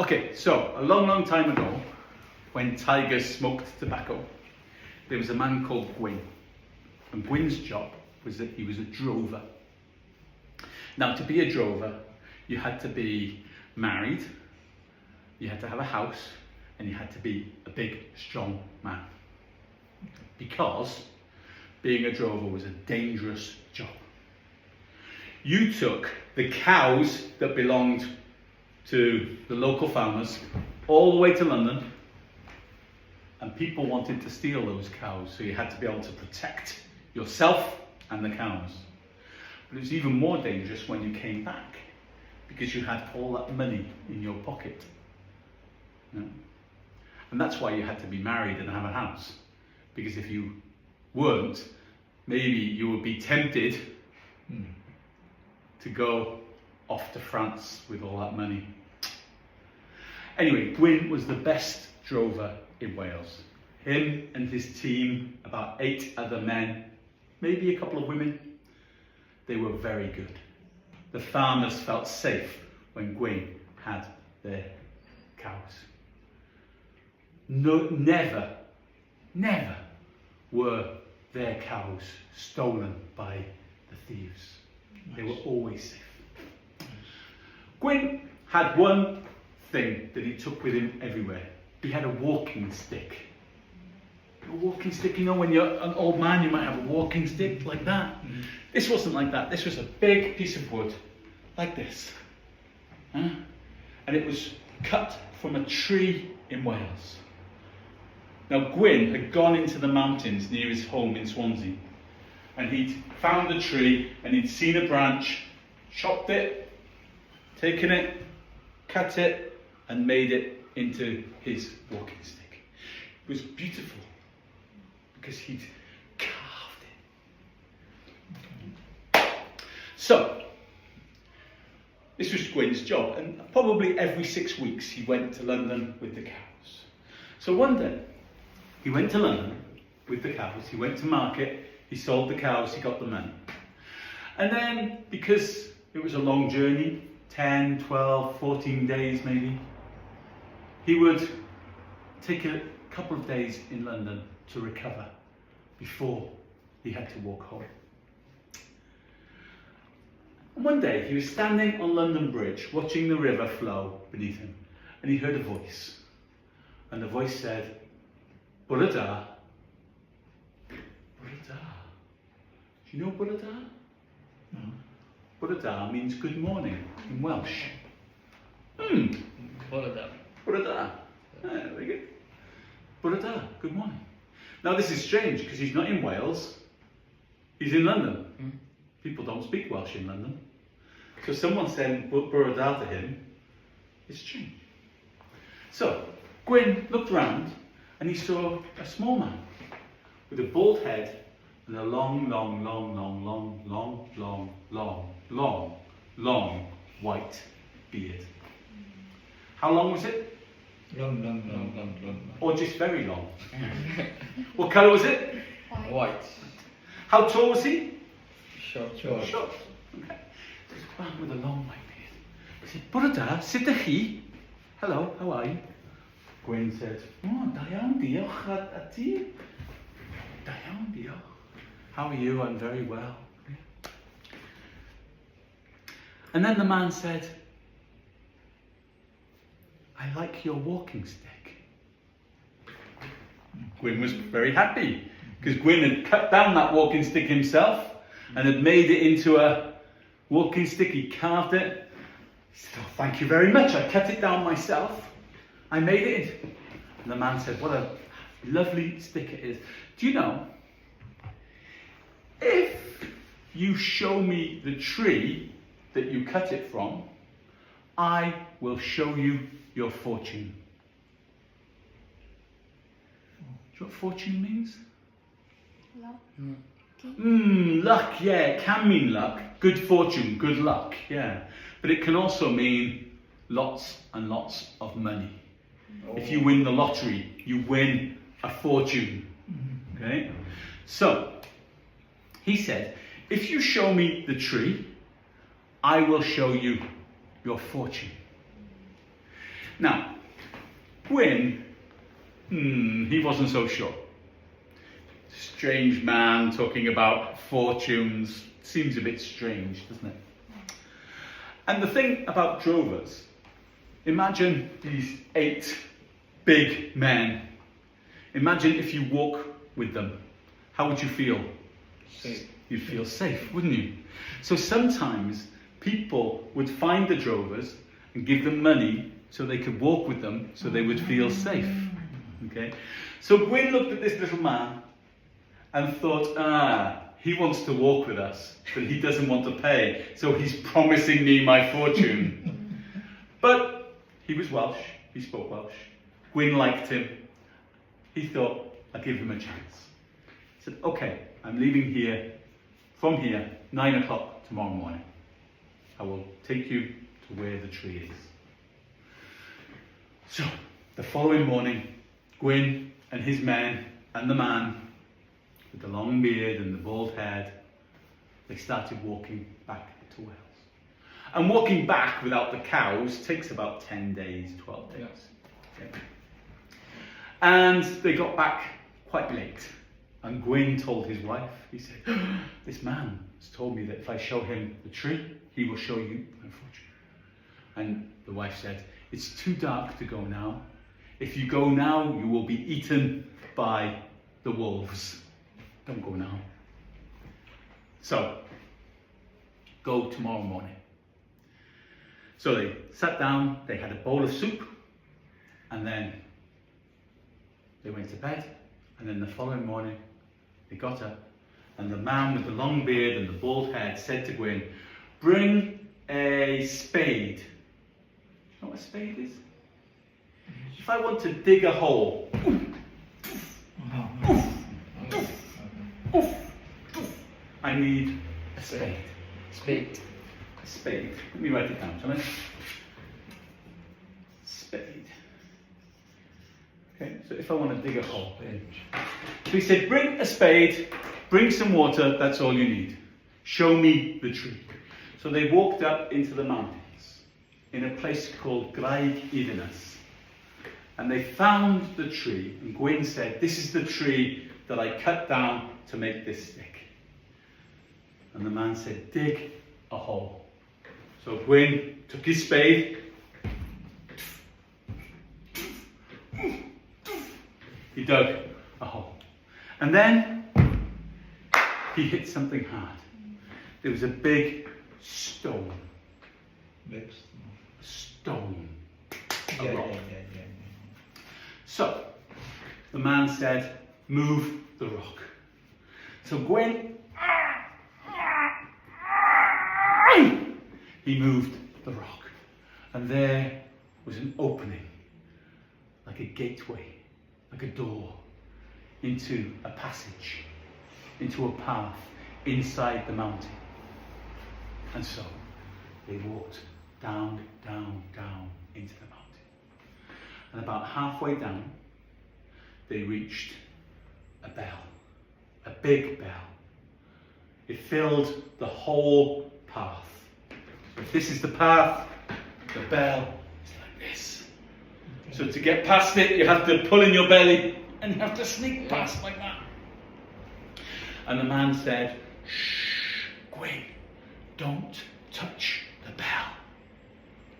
Okay, so a long, long time ago, when tigers smoked tobacco, there was a man called Gwyn. And Gwyn's job was that he was a drover. Now, to be a drover, you had to be married, you had to have a house, and you had to be a big, strong man. Because being a drover was a dangerous job. You took the cows that belonged to the local farmers all the way to London, and people wanted to steal those cows, so you had to be able to protect yourself and the cows. But it was even more dangerous when you came back, because you had all that money in your pocket. You know? And that's why you had to be married and have a house, because if you weren't, maybe you would be tempted to go off to France with all that money. Anyway, Gwyn was the best drover in Wales. Him and his team, about 8 other men, maybe a couple of women, they were very good. The farmers felt safe when Gwyn had their cows. No, never were their cows stolen by the thieves. They were always safe. Gwyn had one thing that he took with him everywhere. He had a walking stick. A walking stick, you know, when you're an old man, you might have a walking stick like that. Mm-hmm. This wasn't like that. This was a big piece of wood, like this. And it was cut from a tree in Wales. Now, Gwyn had gone into the mountains near his home in Swansea, and he'd found a tree, and he'd seen a branch, chopped it, taken it, cut it, and made it into his walking stick. It was beautiful, because he'd carved it. So, this was Gwyn's job, and probably every 6 weeks he went to London with the cows. So one day, he went to London with the cows, he went to market, he sold the cows, he got the money. And then, because it was a long journey, 10, 12, 14 days maybe, he would take a couple of days in London to recover before he had to walk home. And one day he was standing on London Bridge watching the river flow beneath him, and he heard a voice. And the voice said, "Bore da." Bore da. Do you know bore da? No. Bore da means good morning in Welsh. Bore da. Bore da. Very good. Bore da, good morning. Now this is strange because he's not in Wales, he's in London. People don't speak Welsh in London. So someone saying bore da to him is strange. So Gwyn looked round and he saw a small man with a bald head and a long white beard. How long was it? Long. Or just very long? What colour was it? White. How tall was he? Short. Okay. So this man with a long white beard. He said, "Bore da, sut ydych chi? Hello, how are you?" Gwyn said, "Oh, da iawn, diolch, a ti?" "Da iawn, diolch." "How are you?" "I'm very well." And then the man said, "I like your walking stick." Gwyn was very happy, because Gwyn had cut down that walking stick himself and had made it into a walking stick. He carved it. He said, "Oh, thank you very much. I cut it down myself. I made it." And the man said, "What a lovely stick it is. Do you know, if you show me the tree that you cut it from, I will show you your fortune." Do you know what fortune means? Luck. Luck, yeah, it can mean luck. Good fortune, good luck, yeah. But it can also mean lots and lots of money. If you win the lottery, you win a fortune. Okay? So, he said, "If you show me the tree, I will show you your fortune." Now, Gwyn, he wasn't so sure. Strange man talking about fortunes. Seems a bit strange, doesn't it? And the thing about drovers, imagine these 8 big men. Imagine if you walk with them. How would you feel? Safe. You'd feel safe, wouldn't you? So sometimes people would find the drovers and give them money so they could walk with them so they would feel safe. Okay? So Gwyn looked at this little man and thought, he wants to walk with us, but he doesn't want to pay, so he's promising me my fortune. But he was Welsh, he spoke Welsh. Gwyn liked him. He thought, I'll give him a chance. He said, okay, I'm leaving from here, 9 o'clock tomorrow morning. I will take you to where the tree is. So, the following morning, Gwyn and his men and the man with the long beard and the bald head, they started walking back to Wales. And walking back without the cows takes about 10 days, 12 days. Okay. And they got back quite late. And Gwyn told his wife, he said, this man has told me that if I show him the tree, he will show you my fortune. And the wife said, it's too dark to go now. If you go now, you will be eaten by the wolves. Don't go now. So, go tomorrow morning. So they sat down, they had a bowl of soup, and then they went to bed, and then the following morning, they got up, and the man with the long beard and the bald head said to Gwyn, bring a spade. You know what a spade is? If I want to dig a hole, I need a spade. Spade. A spade. Let me write it down, shall I? Spade. Okay, so if I want to dig a hole. So he said, bring a spade, bring some water, that's all you need. Show me the tree. So they walked up into the mountains in a place called Gareth the and they found the tree, and Gwyn said, this is the tree that I cut down to make this stick. And the man said, dig a hole. So Gwyn took his spade, he dug a hole. And then he hit something hard. There was a big stone. Big Stone. A Yeah, rock. yeah. So the man said, move the rock. So Gwyn, he moved the rock. And there was an opening, like a gateway, like a door, into a passage, into a path inside the mountain. And so they walked down, down, down into the mountain. And about halfway down, they reached a bell, a big bell. It filled the whole path. So if this is the path, the bell is like this. So to get past it, you have to pull in your belly and you have to sneak past like that. And the man said, shh, Gwyn, don't touch the bell.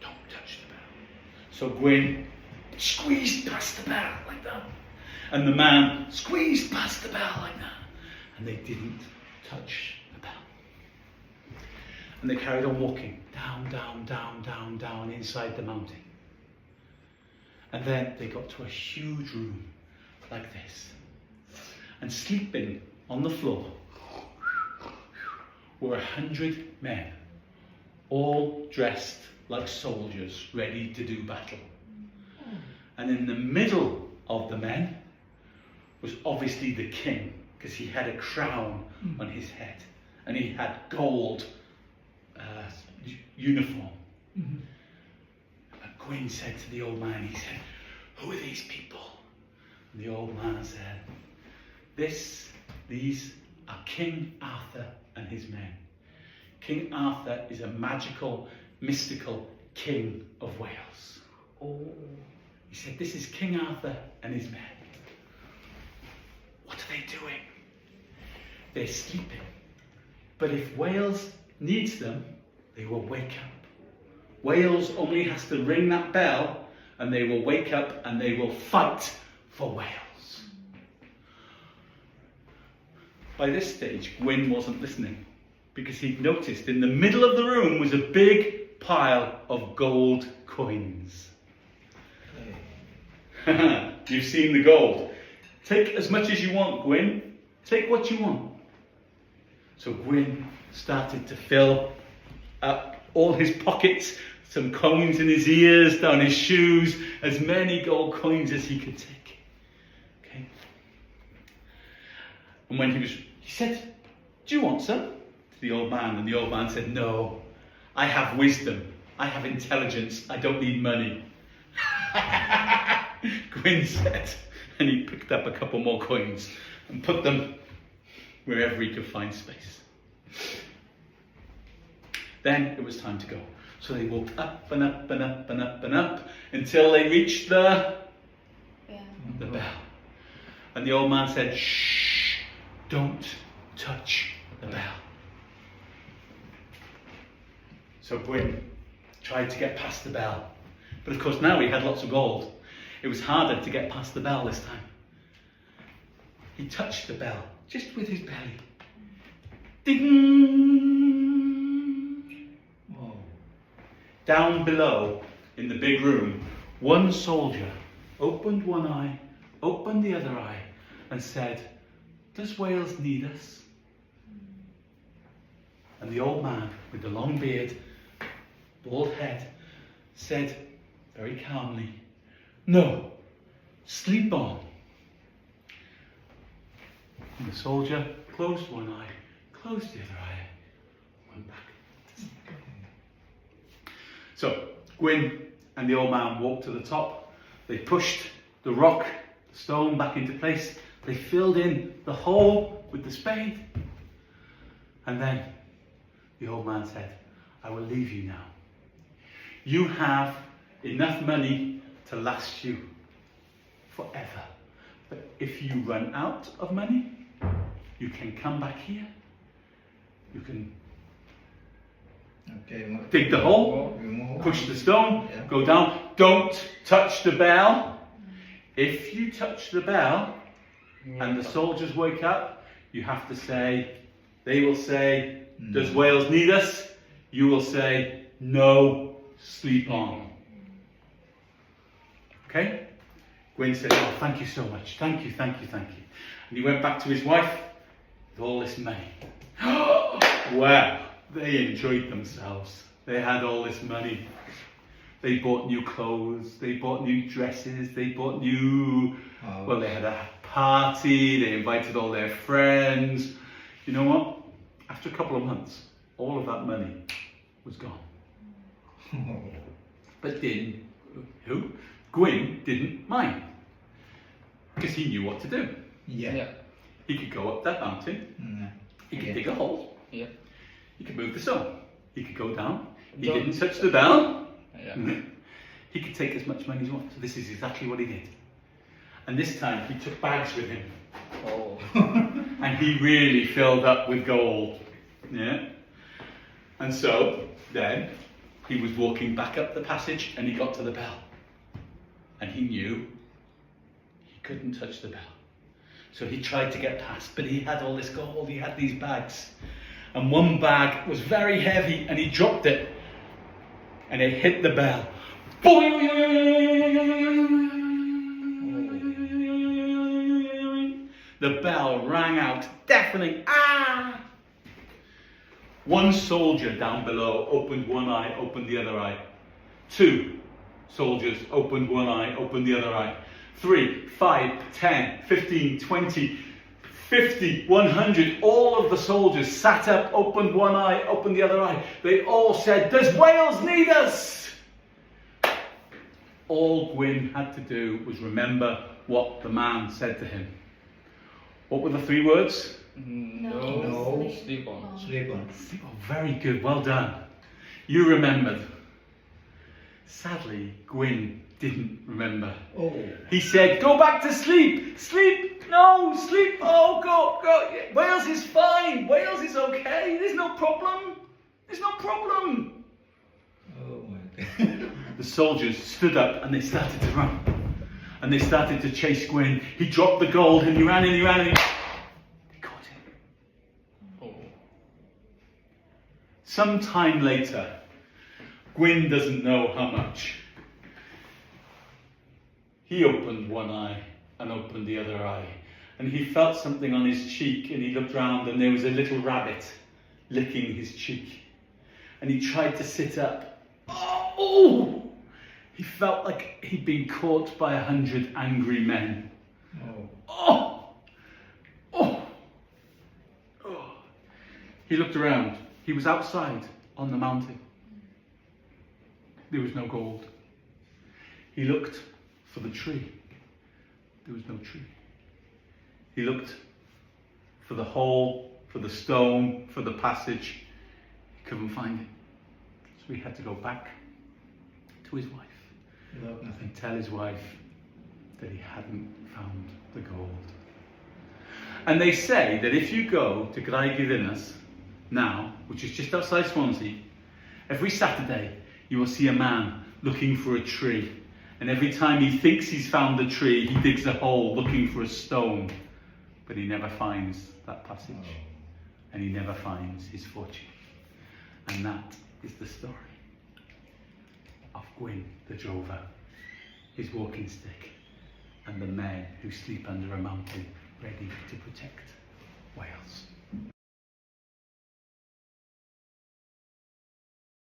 Don't touch the bell. So Gwyn squeezed past the bell like that. And the man squeezed past the bell like that. And they didn't touch the bell. And they carried on walking down, down, down, down, down inside the mountain. And then they got to a huge room like this. And sleeping on the floor were 100 men, all dressed like soldiers ready to do battle. And in the middle of the men was obviously the king, because he had a crown on his head and he had gold uniform. And Gwyn said to the old man, he said, who are these people? And the old man said, these are King Arthur and his men. King Arthur is a magical, mystical king of Wales. Oh. He said, this is King Arthur and his men. What are they doing? They're sleeping. But if Wales needs them, they will wake up. Wales only has to ring that bell and they will wake up and they will fight for Wales. By this stage, Gwyn wasn't listening because he'd noticed in the middle of the room was a big pile of gold coins. You've seen the gold. Take as much as you want, Gwyn. Take what you want. So Gwyn started to fill up all his pockets, some coins in his ears, down his shoes, as many gold coins as he could take. Okay. And when he said, do you want some? To the old man, and the old man said, no, I have wisdom, I have intelligence, I don't need money. Gwyn said, and he picked up a couple more coins and put them wherever he could find space. Then it was time to go. So they walked up and up and up and up and up until they reached the bell. And the old man said, shh, don't touch the bell. So Gwyn tried to get past the bell. But of course now he had lots of gold. It was harder to get past the bell this time. He touched the bell, just with his belly. Ding! Oh. Down below, in the big room, one soldier opened one eye, opened the other eye, and said, does Wales need us? And the old man, with the long beard, bald head, said very calmly, no, sleep on. And the soldier closed one eye, closed the other eye, went back. So Gwyn and the old man walked to the top. They pushed the rock, the stone back into place. They filled in the hole with the spade. And then the old man said, I will leave you now. You have enough money to last you forever. But if you run out of money, you can come back here. You can dig the hole, push the stone, go down. Don't touch the bell. If you touch the bell and the soldiers wake up, you have to say, they will say, does Wales need us? You will say, no, sleep on. Okay? Gwyn said, oh, thank you so much. Thank you, thank you, thank you. And he went back to his wife with all this money. Wow, they enjoyed themselves. They had all this money. They bought new clothes, they bought new dresses, they bought new... Well, they had a party, they invited all their friends. You know what? After a couple of months, all of that money was gone. But Gwyn didn't mind. Because he knew what to do. Yeah. He could go up that mountain. He could dig a hole. Yeah. He could move the stone. He could go down. He didn't touch the bell. Yeah. He could take as much money as he wanted. So this is exactly what he did. And this time he took bags with him. Oh. And he really filled up with gold. Yeah. And so then he was walking back up the passage and he got to the bell. And he knew he couldn't touch the bell. So he tried to get past, but he had all this gold, he had these bags. And one bag was very heavy and he dropped it. And it hit the bell. The bell rang out, deafening. Ah! One soldier down below opened one eye, opened the other eye. 2 soldiers opened one eye, opened the other eye. 3, 5, 10, 15, 20, 50, 100. All of the soldiers sat up, opened one eye, opened the other eye. They all said, does Wales need us? All Gwyn had to do was remember what the man said to him. What were the 3 words? No. Sleep on. Sleep on. Oh, very good, well done. You remembered. Sadly, Gwyn didn't remember. Oh. He said, "Go back to sleep! Sleep! No! Sleep! Oh, go! Wales is fine! Wales is okay! There's no problem! There's no problem!" Oh my God. The soldiers stood up and they started to run. And they started to chase Gwyn. He dropped the gold and he ran and he ran and he... They caught him. Oh. Some time later, Gwyn doesn't know how much. He opened one eye and opened the other eye. And he felt something on his cheek and he looked round and there was a little rabbit licking his cheek. And he tried to sit up. Oh! He felt like he'd been caught by 100 angry men. Oh. Oh! Oh! Oh! He looked around. He was outside on the mountain. There was no gold. He looked for the tree. There was no tree. He looked for the hole, for the stone, for the passage. He couldn't find it. So he had to go back to his wife Without nothing. and tell his wife that he hadn't found the gold. And they say that if you go to Graig now, which is just outside Swansea, every Saturday you will see a man looking for a tree. And every time he thinks he's found the tree, he digs a hole looking for a stone. But he never finds that passage. And he never finds his fortune. And that is the story of Gwyn the drover, his walking stick, and the men who sleep under a mountain ready to protect Wales.